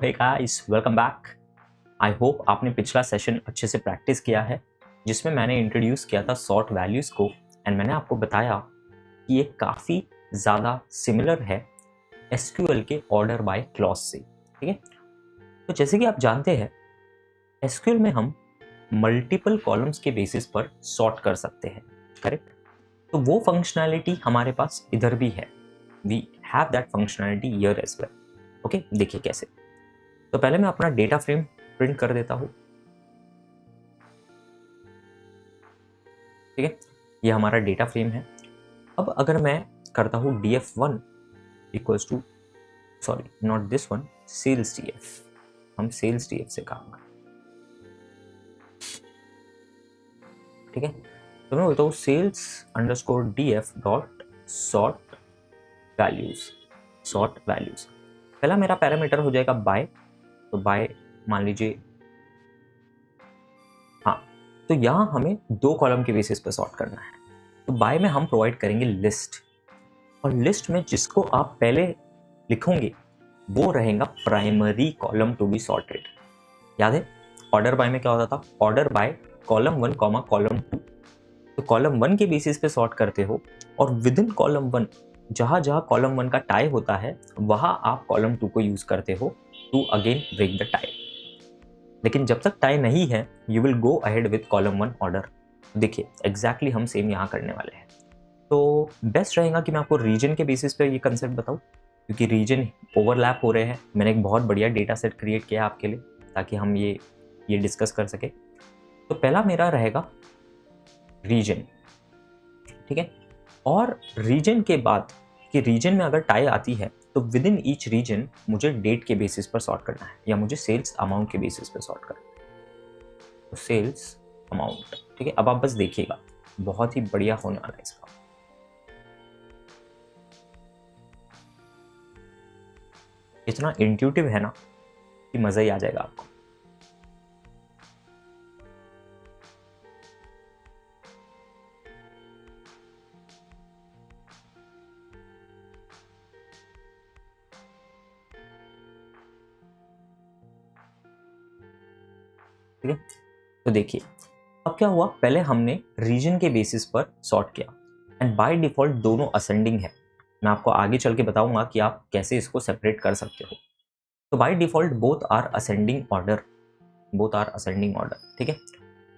Hey guys, welcome back. I hope आपने पिछला session अच्छे से प्रैक्टिस किया है, जिसमें मैंने इंट्रोड्यूस किया था सॉर्ट वैल्यूज़ को एंड मैंने आपको बताया कि ये काफ़ी ज़्यादा सिमिलर है एसक्यूएल के ऑर्डर बाय क्लॉज से। ठीक है, तो जैसे कि आप जानते हैं एसक्यूएल में हम मल्टीपल कॉलम्स के बेसिस पर सॉर्ट कर सकते हैं, करेक्ट। तो वो फंक्शनैलिटी हमारे पास इधर भी है, we have that functionality here as well. Okay, देखिए कैसे। तो पहले मैं अपना डेटा फ्रेम प्रिंट कर देता हूं। ठीक है, ये हमारा डेटा फ्रेम है। अब अगर मैं करता हूं df1 equals to, sorry not this one, sales df, हम सेल्स df से काम करें। ठीक है, तो मैं बोलता हूँ sales underscore df dot sort values. पहला मेरा पैरामीटर हो जाएगा बाय, तो बाय मान लीजिए, हाँ, तो यहाँ हमें दो कॉलम के बेसिस पे सॉर्ट करना है। तो बाय में हम प्रोवाइड करेंगे लिस्ट, और लिस्ट में जिसको आप पहले लिखोगे वो रहेगा primary column to be sorted. याद है ऑर्डर बाय में क्या होता था, order by column 1 comma column 2। तो कॉलम 1 के बेसिस पे सॉर्ट करते हो, और विद इन कॉलम 1 जहां जहां कॉलम 1 का टाई होता है वहां आप कॉलम 2 को यूज करते हो to again break the tie. लेकिन जब तक टाई नहीं है you will go ahead with column 1 order. देखिए एग्जैक्टली हम सेम यहाँ करने वाले हैं। तो बेस्ट रहेगा कि मैं आपको रीजन के बेसिस पे ये कंसेप्ट बताऊँ, क्योंकि रीजन ओवरलैप हो रहे हैं। मैंने एक बहुत बढ़िया डेटा सेट क्रिएट किया आपके लिए ताकि हम ये डिस्कस कर सके। तो पहला मेरा रहेगा रीजन, ठीक है। और रीजन के बाद कि रीजन में अगर टाई आती है तो विद इन ईच रीजन मुझे डेट के बेसिस पर सॉर्ट करना है, या मुझे सेल्स अमाउंट के बेसिस पर सॉर्ट करना है। तो सेल्स अमाउंट, ठीक है। अब आप बस देखिएगा, बहुत ही बढ़िया होने वाला है इसका। इतना इंट्यूटिव है ना कि मजा ही आ जाएगा आपको। ठीक है, तो देखिए अब क्या हुआ, पहले हमने रीजन के बेसिस पर सॉर्ट किया एंड बाय डिफॉल्ट दोनों असेंडिंग है। मैं आपको आगे चल के बताऊंगा कि आप कैसे इसको सेपरेट कर सकते हो। तो by default both are ascending order, ठीक है।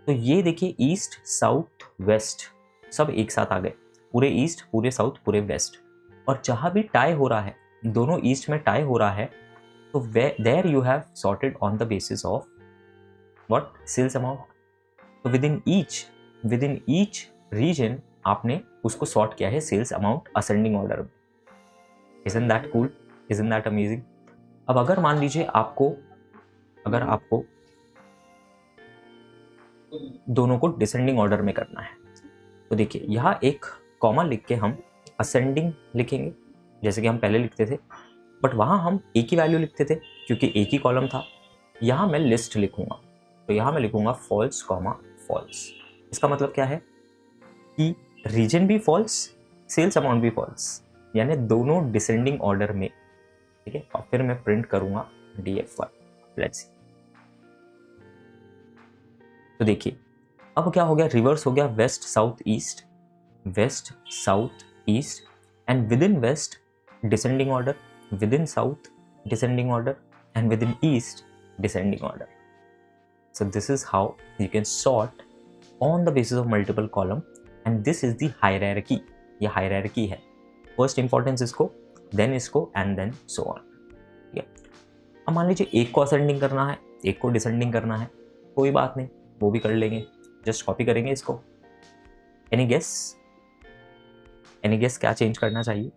तो ये देखिए ईस्ट साउथ वेस्ट सब एक साथ आ गए, पूरे ईस्ट पूरे साउथ पूरे वेस्ट। और जहां भी टाई हो रहा है, दोनों ईस्ट में टाई हो रहा है, तो there you have sorted on the basis of what, sales amount. तो विद इन ईच रीजन आपने उसको सॉर्ट किया है सेल्स अमाउंट असेंडिंग ऑर्डर में। Isn't that cool, isn't that amazing. अब अगर मान लीजिए आपको दोनों को डिसेंडिंग ऑर्डर में करना है, तो देखिए यहाँ एक कॉमा लिख के हम असेंडिंग लिखेंगे जैसे कि हम पहले लिखते थे, बट वहाँ हम एक ही वैल्यू लिखते थे क्योंकि एक ही कॉलम था। यहाँ मैं लिस्ट लिखूंगा, तो यहाँ मैं लिखूंगा फॉल्स कॉमा फॉल्स। इसका मतलब क्या है कि रीजन भी फॉल्स, सेल्स अमाउंट भी फॉल्स, यानी दोनों डिसेंडिंग ऑर्डर में। ठीक है, और फिर मैं प्रिंट करूंगा df1। लेट्स सी, तो देखिए अब क्या हो गया, रिवर्स हो गया, west south east and within west descending order, within south descending order and within east descending order. So this is how you can sort on the basis of multiple column and this is the hierarchy। ये hierarchy है, first importance इसको, then इसको and then so on। ठीक है, अब मान लीजिए एक को असेंडिंग करना है, एक को डिसेंडिंग करना है, कोई बात नहीं, वो भी कर लेंगे, जस्ट कॉपी करेंगे इसको। एनी गेस क्या चेंज करना चाहिए?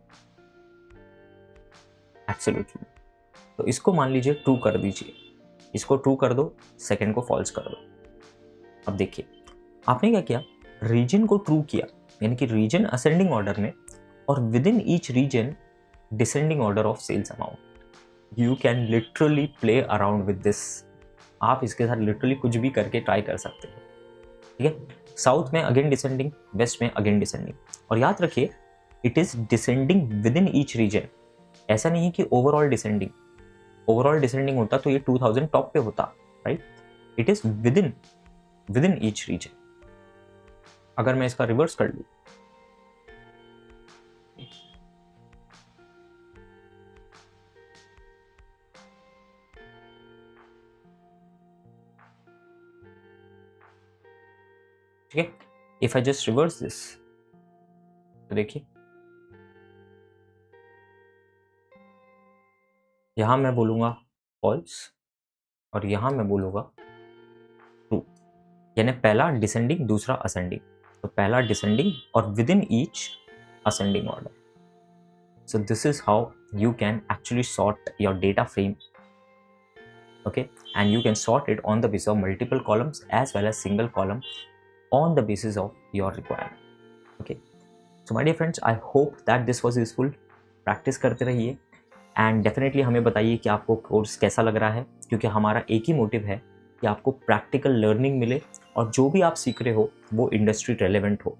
एब्सोल्युटली, तो इसको मान लीजिए ट्रू कर दीजिए, इसको ट्रू कर दो, सेकंड को फॉल्स कर दो। अब देखिए आपने क्या किया, रीजन को ट्रू किया, यानी कि रीजन असेंडिंग ऑर्डर में, और within each region descending order of sales amount. You can literally play around with this, आप इसके साथ लिटरली कुछ भी करके ट्राई कर सकते हो। ठीक है, साउथ में अगेन डिसेंडिंग, वेस्ट में अगेन डिसेंडिंग, और याद रखिए it is descending with in each reason, ऐसा नहीं है कि ओवरऑल डिसेंडिंग। ओवरऑल डिसेंडिंग होता तो ये 2000 टॉप पे होता, right? It is with in each reason. अगर मैं इसका रिवर्स कर लूं, ठीक है, if I just reverse this, तो देखिए यहां मैं बोलूंगा फॉल्स और यहां मैं बोलूंगा ट्रू, यानी पहला डिसेंडिंग दूसरा असेंडिंग, तो पहला डिसेंडिंग और within each ascending order. So this is how you can actually sort your data frame, okay, and you can sort it on the basis of multiple columns as well as single column on the basis of your requirement. Okay, so my dear friends, I hope that this was useful. Practice करते रहिए and definitely हमें बताइए कि आपको course कैसा लग रहा है, क्योंकि हमारा एक ही मोटिव है कि आपको प्रैक्टिकल लर्निंग मिले और जो भी आप सीख रहे हो वो इंडस्ट्री रेलेवेंट हो।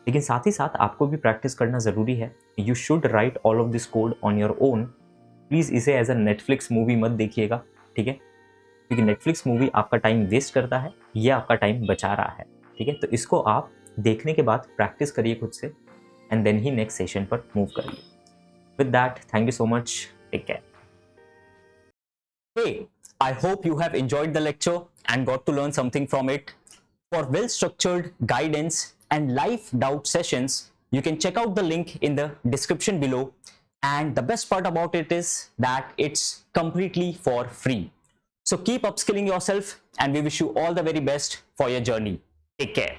लेकिन साथ ही साथ आपको भी प्रैक्टिस करना ज़रूरी है। You should write all of this code on your own. Please इसे एज अ नेटफ्लिक्स मूवी मत देखिएगा, ठीक है, क्योंकि नेटफ्लिक्स मूवी आपका टाइम वेस्ट करता है, ये आपका टाइम बचा रहा है, ठीक है। तो इसको आप देखने के बाद प्रैक्टिस करिए खुद से एंड देन ही नेक्स्ट सेशन पर मूव करिए। With that, thank you so much, take care. Hey, I hope you have enjoyed the lecture and got to learn something from it. For well-structured guidance and live doubt sessions, you can check out the link in the description below. And the best part about it is that it's completely for free. So keep upskilling yourself and we wish you all the very best for your journey. Take care.